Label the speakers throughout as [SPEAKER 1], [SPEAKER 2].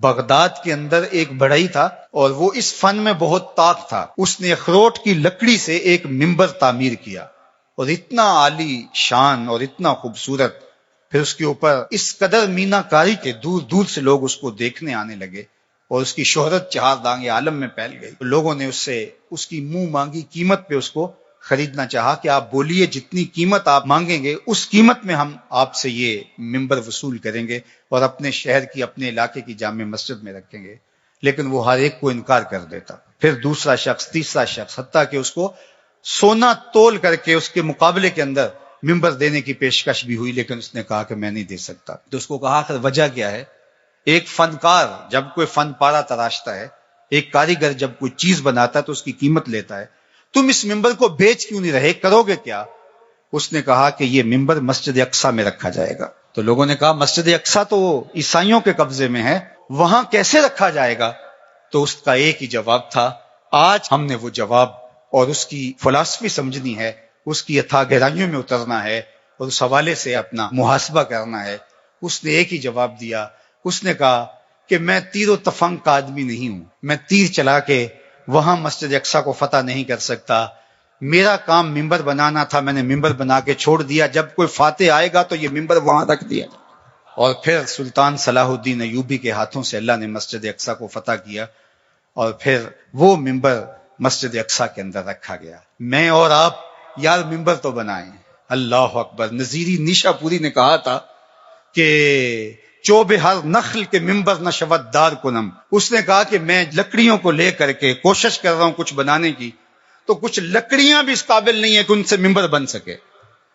[SPEAKER 1] Baghdad کے اندر ایک بڑھئی تھا اور وہ اس فن میں بہت طاق تھا. اس نے اخروٹ کی لکڑی سے ایک منبر تعمیر کیا اور اتنا عالی شان اور اتنا خوبصورت. پھر اس کے اوپر اس قدر مینا کاری کے دور دور سے لوگ اس کو دیکھنے آنے لگے اور اس کی شہرت چہار دانگ عالم میں پھیل گئی. لوگوں نے اس سے اس کی منہ مانگی قیمت پہ اس کو خریدنا چاہا کہ آپ بولیے جتنی قیمت آپ مانگیں گے اس قیمت میں ہم آپ سے یہ منبر وصول کریں گے اور اپنے شہر کی اپنے علاقے کی جامع مسجد میں رکھیں گے. لیکن وہ ہر ایک کو انکار کر دیتا. پھر دوسرا شخص، تیسرا شخص، حتیٰ کہ اس کو سونا تول کر کے اس کے مقابلے کے اندر منبر دینے کی پیشکش بھی ہوئی، لیکن اس نے کہا کہ میں نہیں دے سکتا. تو اس کو کہا آخر وجہ کیا ہے؟ ایک فنکار جب کوئی فن پارا تراشتا ہے، ایک کاریگر جب کوئی چیز بناتا ہے تو اس کی قیمت لیتا ہے. تم اس منبر کو بیچ کیوں نہیں رہے، کرو گے کیا؟ اس نے کہا کہ یہ منبر مسجد اقصیٰ میں رکھا جائے گا. تو لوگوں نے کہا مسجد اقصیٰ تو عیسائیوں کے قبضے میں ہے، وہاں کیسے رکھا جائے گا؟ تو اس کا ایک ہی جواب تھا. آج ہم نے وہ جواب اور اس کی فلسفی سمجھنی ہے، اس کی اتھا گہرائیوں میں اترنا ہے اور اس حوالے سے اپنا محاسبہ کرنا ہے. اس نے ایک ہی جواب دیا. اس نے کہا کہ میں تیر و تفنگ کا آدمی نہیں ہوں، میں تیر چلا کے وہاں مسجد اقصیٰ کو فتح نہیں کر سکتا. میرا کام منبر بنانا تھا، میں نے منبر بنا کے چھوڑ دیا. جب کوئی فاتح آئے گا تو یہ منبر وہاں رکھ دیا. اور پھر سلطان صلاح الدین ایوبی کے ہاتھوں سے اللہ نے مسجد اقصیٰ کو فتح کیا اور پھر وہ منبر مسجد اقصیٰ کے اندر رکھا گیا. میں اور آپ یار منبر تو بنائیں. اللہ اکبر. نظیری نیشا پوری نے کہا تھا کہ چوب ہر نخل کے منبر نہ شود دار کنم. اس نے کہا کہ میں لکڑیوں کو لے کر کے کوشش کر رہا ہوں کچھ بنانے کی، تو کچھ لکڑیاں بھی اس قابل نہیں ہے کہ ان سے منبر بن سکے.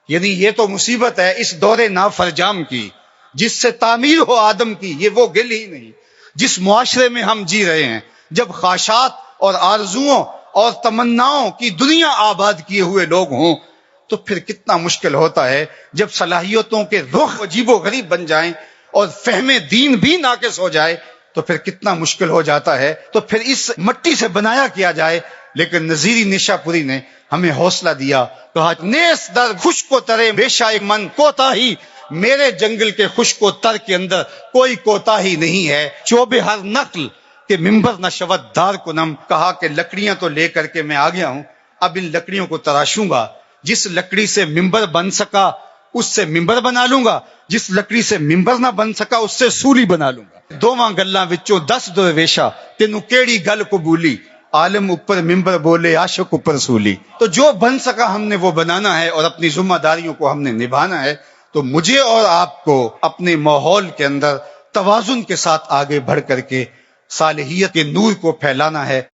[SPEAKER 1] یعنی یہ تو مصیبت ہے اس دور نافرجام کی، جس سے تعمیر ہو آدم کی یہ وہ گل ہی نہیں. جس معاشرے میں ہم جی رہے ہیں، جب خواہشات اور آرزوؤں اور تمناؤں کی دنیا آباد کیے ہوئے لوگ ہوں، تو پھر کتنا مشکل ہوتا ہے جب صلاحیتوں کے رخ عجیب و غریب بن جائیں اور فہم دین بھی ناقص ہو جائے تو پھر کتنا مشکل ہو جاتا ہے. تو پھر اس مٹی سے بنایا کیا جائے. لیکن نظیری نشا پوری نے ہمیں حوصلہ دیا، کہا نیس در خشک و ترے بیشہ من کوتاہی، میرے جنگل کے خشک و تر کے اندر کوئی کوتاہی نہیں ہے. چوب ہر نقل کہ منبر نہ شود دار کنم. کہا کہ لکڑیاں تو لے کر کے میں آ گیا ہوں، اب ان لکڑیوں کو تراشوں گا. جس لکڑی سے منبر بن سکا اس سے منبر بنا لوں گا، جس لکڑی سے منبر نہ بن سکا اس سے سولی بنا لوں گا. دوواں گلاں وچوں 10 درویشا تینوں کیڑی گل قبولی، عالم اوپر منبر بولے عاشق اوپر سولی. تو جو بن سکا ہم نے وہ بنانا ہے اور اپنی ذمہ داریوں کو ہم نے نبھانا ہے. تو مجھے اور آپ کو اپنے ماحول کے اندر توازن کے ساتھ آگے بڑھ کر کے صالحیت کے نور کو پھیلانا ہے.